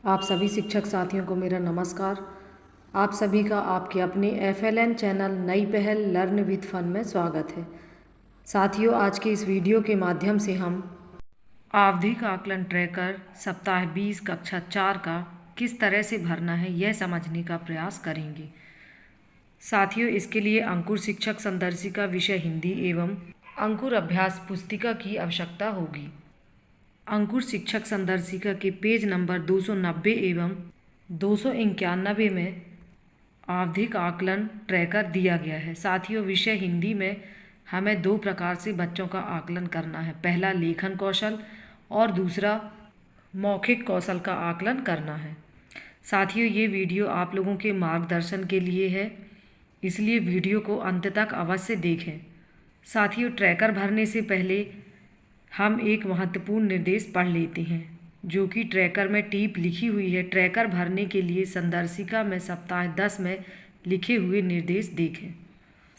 आप सभी शिक्षक साथियों को मेरा नमस्कार। आप सभी का आपके अपने FLN चैनल नई पहल लर्न विद फन में स्वागत है। साथियों, आज के इस वीडियो के माध्यम से हम आवधिक आकलन ट्रैकर सप्ताह 20 कक्षा 4 का किस तरह से भरना है यह समझने का प्रयास करेंगे। साथियों, इसके लिए अंकुर शिक्षक संदर्शिका विषय हिंदी एवं अंकुर अभ्यास पुस्तिका की आवश्यकता होगी। अंकुर शिक्षक संदर्शिका के पेज नंबर 290 एवं 291 में आवधिक आकलन ट्रैकर दिया गया है। साथियों, विषय हिंदी में हमें दो प्रकार से बच्चों का आकलन करना है। पहला लेखन कौशल और दूसरा मौखिक कौशल का आकलन करना है। साथियों, ये वीडियो आप लोगों के मार्गदर्शन के लिए है, इसलिए वीडियो को अंत तक अवश्य देखें। साथियों, ट्रैकर भरने से पहले हम एक महत्वपूर्ण निर्देश पढ़ लेते हैं जो कि ट्रैकर में टिप लिखी हुई है। ट्रैकर भरने के लिए संदर्शिका में सप्ताह 10 में लिखे हुए निर्देश देखें।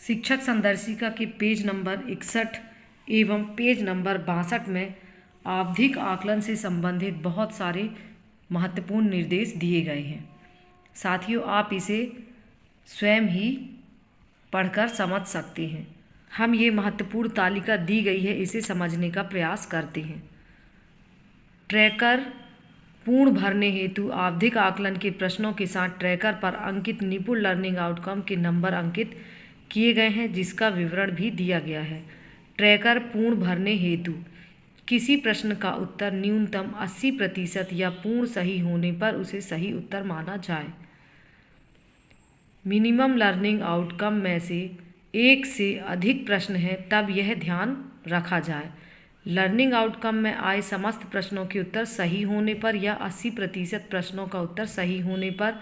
शिक्षक संदर्शिका के पेज नंबर 61 एवं पेज नंबर 62 में आवधिक आकलन से संबंधित बहुत सारे महत्वपूर्ण निर्देश दिए गए हैं। साथियों, आप इसे स्वयं ही पढ़कर समझ सकते हैं। हम ये महत्वपूर्ण तालिका दी गई है, इसे समझने का प्रयास करते हैं। ट्रैकर पूर्ण भरने हेतु आवधिक आकलन के प्रश्नों के साथ ट्रैकर पर अंकित निपुण लर्निंग आउटकम के नंबर अंकित किए गए हैं, जिसका विवरण भी दिया गया है। ट्रैकर पूर्ण भरने हेतु किसी प्रश्न का उत्तर न्यूनतम 80% या पूर्ण सही होने पर उसे सही उत्तर माना जाए। मिनिमम लर्निंग आउटकम में से एक से अधिक प्रश्न हैं तब यह ध्यान रखा जाए। लर्निंग आउटकम में आए समस्त प्रश्नों के उत्तर सही होने पर या 80% प्रश्नों का उत्तर सही होने पर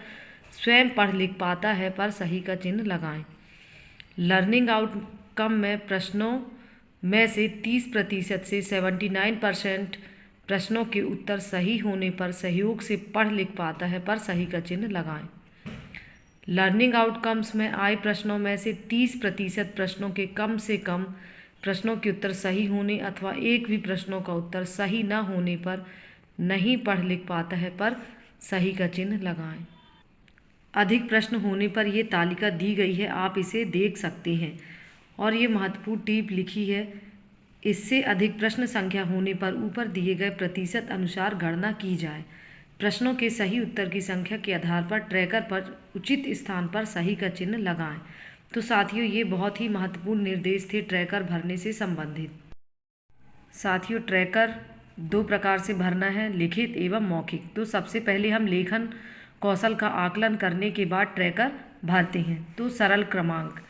स्वयं पढ़ लिख पाता है पर सही का चिन्ह लगाएं। लर्निंग आउटकम में प्रश्नों में से 30% से 79% प्रश्नों के उत्तर सही होने पर सहयोग से पढ़ लिख पाता है पर सही का चिन्ह लगाएं। लर्निंग आउटकम्स में आए प्रश्नों में से 30% प्रश्नों के कम से कम प्रश्नों के उत्तर सही होने अथवा एक भी प्रश्नों का उत्तर सही न होने पर नहीं पढ़ लिख पाता है पर सही का चिन्ह लगाएं। अधिक प्रश्न होने पर ये तालिका दी गई है, आप इसे देख सकते हैं और ये महत्वपूर्ण टिप लिखी है। इससे अधिक प्रश्न संख्या होने पर ऊपर दिए गए प्रतिशत अनुसार गणना की जाए। प्रश्नों के सही उत्तर की संख्या के आधार पर ट्रैकर पर उचित स्थान पर सही का चिन्ह लगाएं। तो साथियों, ये बहुत ही महत्वपूर्ण निर्देश थे ट्रैकर भरने से संबंधित। साथियों, ट्रैकर दो प्रकार से भरना है, लिखित एवं मौखिक। तो सबसे पहले हम लेखन कौशल का आकलन करने के बाद ट्रैकर भरते हैं। तो सरल क्रमांक,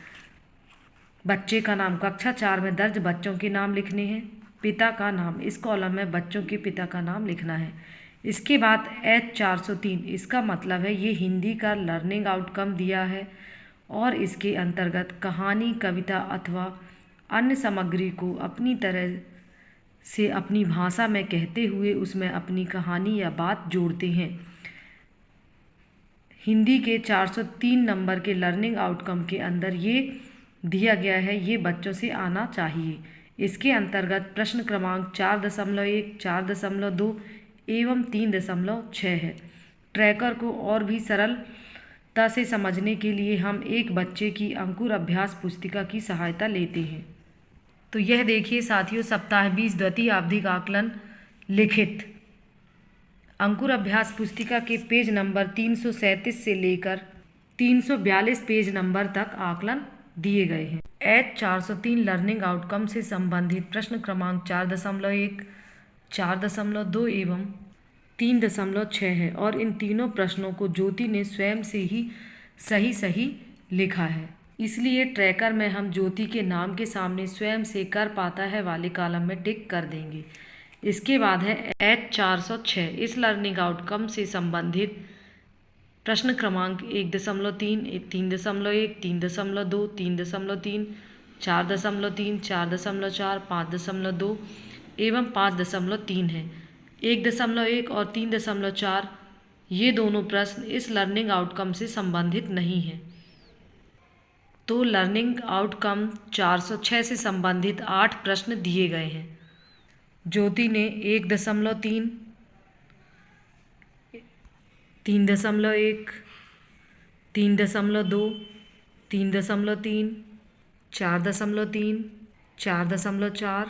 बच्चे का नाम, कक्षा 4 में दर्ज बच्चों के नाम लिखने हैं। पिता का नाम, इस कॉलम में बच्चों के पिता का नाम लिखना है। इसके बाद H403, इसका मतलब है ये हिंदी का लर्निंग आउटकम दिया है और इसके अंतर्गत कहानी, कविता अथवा अन्य सामग्री को अपनी तरह से अपनी भाषा में कहते हुए उसमें अपनी कहानी या बात जोड़ते हैं। हिंदी के 403 नंबर के लर्निंग आउटकम के अंदर ये दिया गया है, ये बच्चों से आना चाहिए। इसके अंतर्गत प्रश्न क्रमांक 4.1, 4.2 एवं 3.6 है। ट्रैकर को और भी सरलता से समझने के लिए हम एक बच्चे की अंकुर अभ्यास पुस्तिका की सहायता लेते हैं। तो यह देखिए साथियों, सप्ताह 20 द्वितीय आवधिक आकलन लिखित अंकुर अभ्यास पुस्तिका के पेज नंबर 337 से लेकर 342 पेज नंबर तक आकलन दिए गए हैं। H403 लर्निंग आउटकम से संबंधित प्रश्न क्रमांक 4.1, 4.2 एवं 3.6 है और इन तीनों प्रश्नों को ज्योति ने स्वयं से ही सही लिखा है। इसलिए ट्रैकर में हम ज्योति के नाम के सामने स्वयं से कर पाता है वाले कॉलम में टिक कर देंगे। इसके बाद है H406, इस लर्निंग आउटकम से संबंधित प्रश्न क्रमांक 1.3, 3.1, 3.2, 3.3, 4.3, 4.4, 5.2 एवं 5.3 है। 1.1 और 3.4 ये दोनों प्रश्न इस लर्निंग आउटकम से संबंधित नहीं हैं। तो लर्निंग आउटकम 406 से संबंधित 8 प्रश्न दिए गए हैं। ज्योति ने 1.3 3.1, 3.2, 3.3, 4.3, 4.4,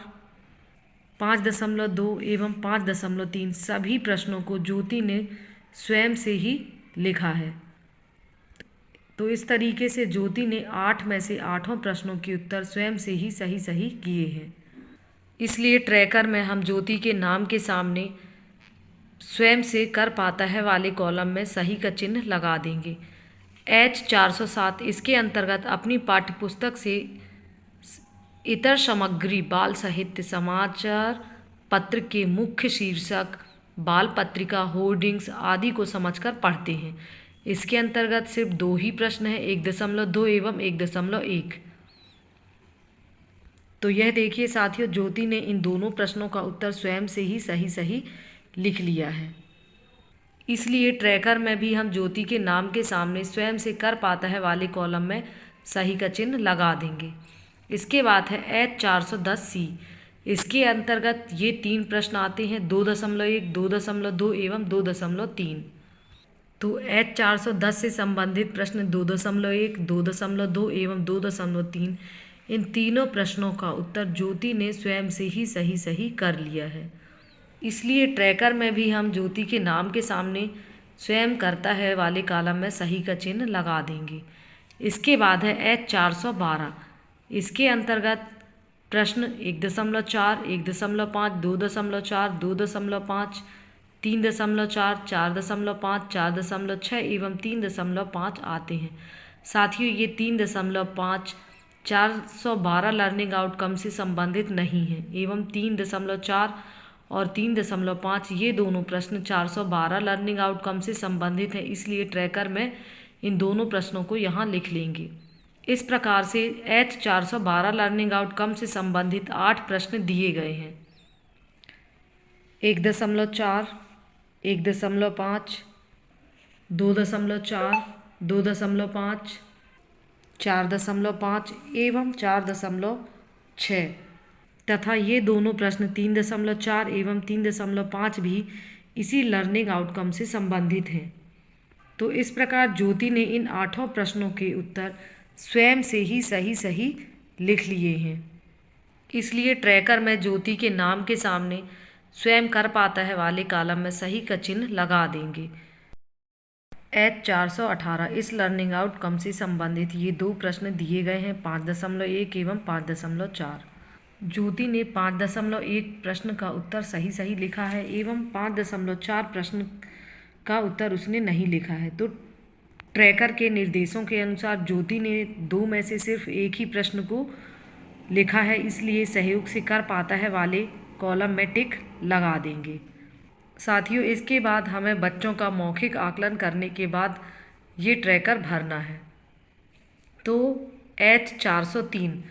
5.2 एवं 5.3 सभी प्रश्नों को ज्योति ने स्वयं से ही लिखा है। तो इस तरीके से ज्योति ने 8 में से 8 प्रश्नों के उत्तर स्वयं से ही सही किए हैं। इसलिए ट्रैकर में हम ज्योति के नाम के सामने स्वयं से कर पाता है वाले कॉलम में सही का चिन्ह लगा देंगे। H407 इसके अंतर्गत अपनी पाठ्यपुस्तक से इतर सामग्री बाल साहित्य समाचार पत्र के मुख्य शीर्षक बाल पत्रिका होर्डिंग्स आदि को समझकर पढ़ते हैं। इसके अंतर्गत सिर्फ 2 ही प्रश्न हैं, 1.2 एवं 1.1। तो यह देखिए साथियों, ज्योति ने इन दोनों प्रश्नों का उत्तर स्वयं से ही सही लिख लिया है। इसलिए ट्रैकर में भी हम ज्योति के नाम के सामने स्वयं से कर पाता है वाले कॉलम में सही का चिन्ह लगा देंगे। इसके बाद है H410C। इसके अंतर्गत ये 3 प्रश्न आते हैं, 2.1, 2.2 एवं 2.3। तो H410 से संबंधित प्रश्न 2.1, 2.2 एवं 2.3 इन तीनों प्रश्नों का उत्तर ज्योति ने स्वयं से ही सही कर लिया है। इसलिए ट्रैकर में भी हम ज्योति के नाम के सामने स्वयं करता है वाले कॉलम में सही का चिन्ह लगा देंगे। इसके बाद है H412। इसके अंतर्गत प्रश्न 1.4, 1.5, 2.4, 2.5, 3.4, 4.5, 4.6 एवं 3.5 आते हैं। साथियों, ये 3.5 412 लर्निंग आउटकम से संबंधित नहीं है एवं 3.4 और 3.5 ये दोनों प्रश्न 412 लर्निंग आउटकम से संबंधित हैं। इसलिए ट्रैकर में इन दोनों प्रश्नों को यहाँ लिख लेंगे। इस प्रकार से H412 लर्निंग आउटकम से संबंधित 8 प्रश्न दिए गए हैं। 1.4, 1.5, 2.4, 2.5, 4.5 एवं 4.6 तथा ये दोनों प्रश्न 3.4 एवं 3.5 भी इसी लर्निंग आउटकम से संबंधित हैं। तो इस प्रकार ज्योति ने इन 8 प्रश्नों के उत्तर स्वयं से ही सही लिख लिए हैं। इसलिए ट्रैकर में ज्योति के नाम के सामने स्वयं कर पाता है वाले कॉलम में सही का चिन्ह लगा देंगे। H418 इस लर्निंग आउटकम से संबंधित ये 2 प्रश्न दिए गए हैं, 5.1 एवं 5.4। ज्योति ने 5.1 प्रश्न का उत्तर सही लिखा है एवं 5.4 प्रश्न का उत्तर उसने नहीं लिखा है। तो ट्रैकर के निर्देशों के अनुसार ज्योति ने 2 में से सिर्फ एक ही प्रश्न को लिखा है, इसलिए सहयोग से कर पाता है वाले कॉलम में टिक लगा देंगे। साथियों, इसके बाद हमें बच्चों का मौखिक आकलन करने के बाद ये ट्रैकर भरना है। तो H403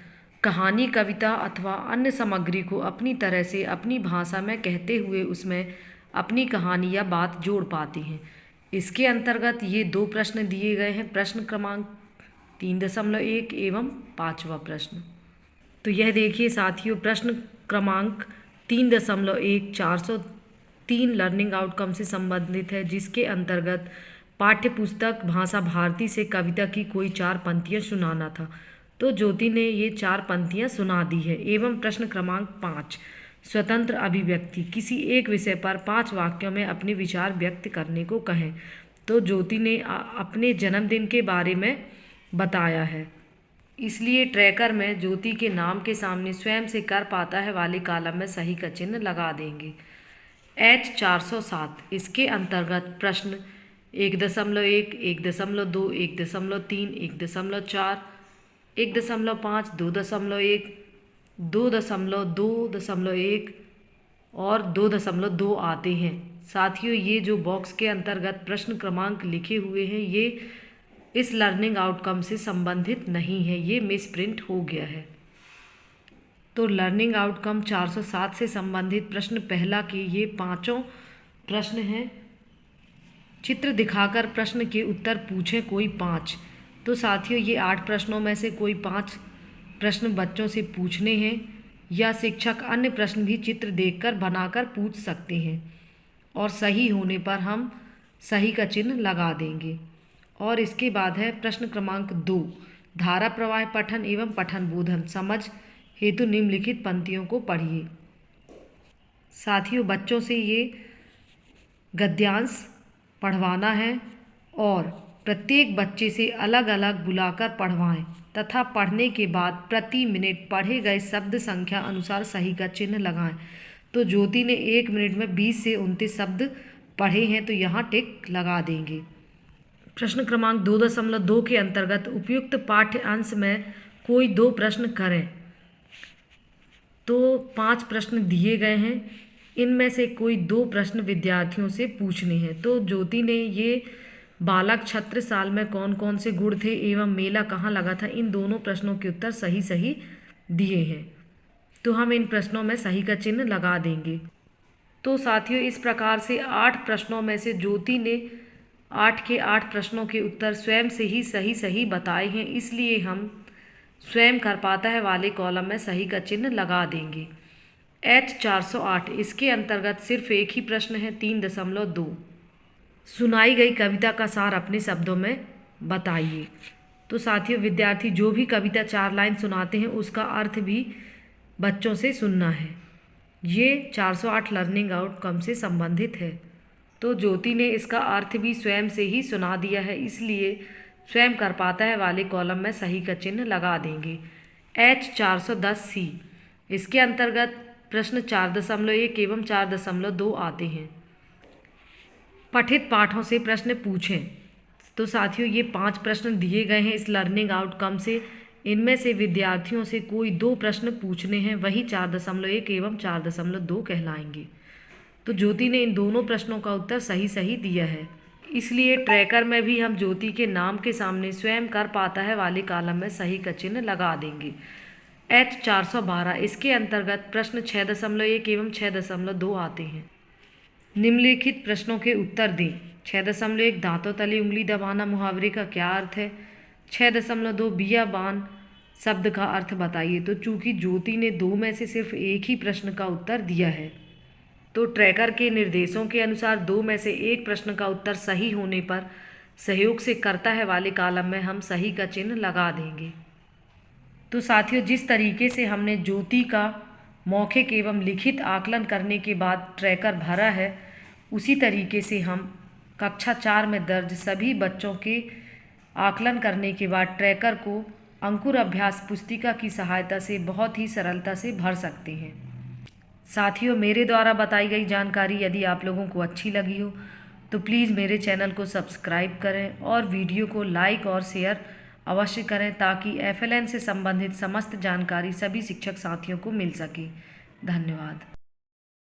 कहानी, कविता अथवा अन्य सामग्री को अपनी तरह से अपनी भाषा में कहते हुए उसमें अपनी कहानी या बात जोड़ पाते हैं। इसके अंतर्गत ये 2 प्रश्न दिए गए हैं, प्रश्न क्रमांक 3.1 एवं 5वां प्रश्न। तो यह देखिए साथियों, प्रश्न क्रमांक 3.1 403 लर्निंग आउटकम से संबंधित है, जिसके अंतर्गत पाठ्यपुस्तक भाषा भारती से कविता की कोई 4 पंक्तियाँ सुनाना था। तो ज्योति ने ये 4 पंक्तियाँ सुना दी है। एवं प्रश्न क्रमांक 5 स्वतंत्र अभिव्यक्ति, किसी एक विषय पर 5 वाक्यों में अपने विचार व्यक्त करने को कहें। तो ज्योति ने अपने जन्मदिन के बारे में बताया है, इसलिए ट्रैकर में ज्योति के नाम के सामने स्वयं से कर पाता है वाले कॉलम में सही का चिन्ह लगा देंगे। H407 इसके अंतर्गत प्रश्न 1.1, 1.2, 1.3, 1.4, 1.5, 2.1, 2.1 और 2.2 आते हैं। साथियों, ये जो बॉक्स के अंतर्गत प्रश्न क्रमांक लिखे हुए हैं, ये इस लर्निंग आउटकम से संबंधित नहीं है, ये मिसप्रिंट हो गया है। तो लर्निंग आउटकम 407 से संबंधित प्रश्न पहला के ये 5 प्रश्न हैं। चित्र दिखाकर प्रश्न के उत्तर पूछें कोई 5। तो साथियों, ये 8 प्रश्नों में से कोई 5 प्रश्न बच्चों से पूछने हैं या शिक्षक अन्य प्रश्न भी चित्र देखकर बनाकर पूछ सकते हैं और सही होने पर हम सही का चिन्ह लगा देंगे। और इसके बाद है प्रश्न क्रमांक 2, धारा प्रवाह पठन एवं पठन बोधन समझ हेतु निम्नलिखित पंक्तियों को पढ़िए। साथियों, बच्चों से ये गद्यांश पढ़वाना है और प्रत्येक बच्चे से अलग अलग बुलाकर पढ़वाएं तथा पढ़ने के बाद प्रति मिनट पढ़े गए शब्द संख्या अनुसार सही का चिन्ह लगाएं। तो ज्योति ने 1 मिनट में 20 से 29 शब्द पढ़े हैं, तो यहाँ टिक लगा देंगे। प्रश्न क्रमांक 2.2 के अंतर्गत उपयुक्त पाठ्य अंश में कोई 2 प्रश्न करें। तो 5 प्रश्न दिए गए हैं, इनमें से कोई 2 प्रश्न विद्यार्थियों से पूछने हैं। तो ज्योति ने ये बालक छत्रसाल में कौन कौन से गुण थे एवं मेला कहाँ लगा था, इन दोनों प्रश्नों के उत्तर सही सही दिए हैं। तो हम इन प्रश्नों में सही का चिन्ह लगा देंगे। तो साथियों, इस प्रकार से 8 प्रश्नों में से ज्योति ने 8 के 8 प्रश्नों के उत्तर स्वयं से ही सही सही बताए हैं, इसलिए हम स्वयं कर पाता है वाले कॉलम में सही का चिन्ह लगा देंगे। H 408, इसके अंतर्गत सिर्फ एक ही प्रश्न है 3.2, सुनाई गई कविता का सार अपने शब्दों में बताइए। तो साथियों, विद्यार्थी जो भी कविता 4 लाइन सुनाते हैं उसका अर्थ भी बच्चों से सुनना है। ये 408 लर्निंग आउटकम से संबंधित है। तो ज्योति ने इसका अर्थ भी स्वयं से ही सुना दिया है, इसलिए स्वयं कर पाता है वाले कॉलम में सही का चिन्ह लगा देंगे। H 410C, इसके अंतर्गत प्रश्न 4.1 एवं 4.2 आते हैं। पठित पाठों से प्रश्न पूछें। तो साथियों, ये 5 प्रश्न दिए गए हैं इस लर्निंग आउटकम से, इनमें से विद्यार्थियों से कोई 2 प्रश्न पूछने हैं, वही 4.1 एवं 4.2 कहलाएंगे। तो ज्योति ने इन दोनों प्रश्नों का उत्तर सही सही दिया है, इसलिए ट्रैकर में भी हम ज्योति के नाम के सामने स्वयं कर पाता है वाले कॉलम में सही का चिन्ह लगा देंगे। H 412, इसके अंतर्गत प्रश्न 6.1 एवं 6.2 आते हैं। निम्नलिखित प्रश्नों के उत्तर दें। 6.1, दांतों तले उंगली दबाना मुहावरे का क्या अर्थ है। 6.2, बियाबान शब्द का अर्थ बताइए। तो चूंकि ज्योति ने 2 में से सिर्फ एक ही प्रश्न का उत्तर दिया है, तो ट्रैकर के निर्देशों के अनुसार 2 में से 1 प्रश्न का उत्तर सही होने पर सहयोग से करता है वाले कॉलम में हम सही का चिन्ह लगा देंगे। तो साथियों, जिस तरीके से हमने ज्योति का मौखिक एवं लिखित आकलन करने के बाद ट्रैकर भरा है, उसी तरीके से हम कक्षा 4 में दर्ज सभी बच्चों के आकलन करने के बाद ट्रैकर को अंकुर अभ्यास पुस्तिका की सहायता से बहुत ही सरलता से भर सकते हैं। साथियों, मेरे द्वारा बताई गई जानकारी यदि आप लोगों को अच्छी लगी हो तो प्लीज़ मेरे चैनल को सब्सक्राइब करें और वीडियो को लाइक और शेयर अवश्य करें, ताकि FLN से संबंधित समस्त जानकारी सभी शिक्षक साथियों को मिल सके। धन्यवाद।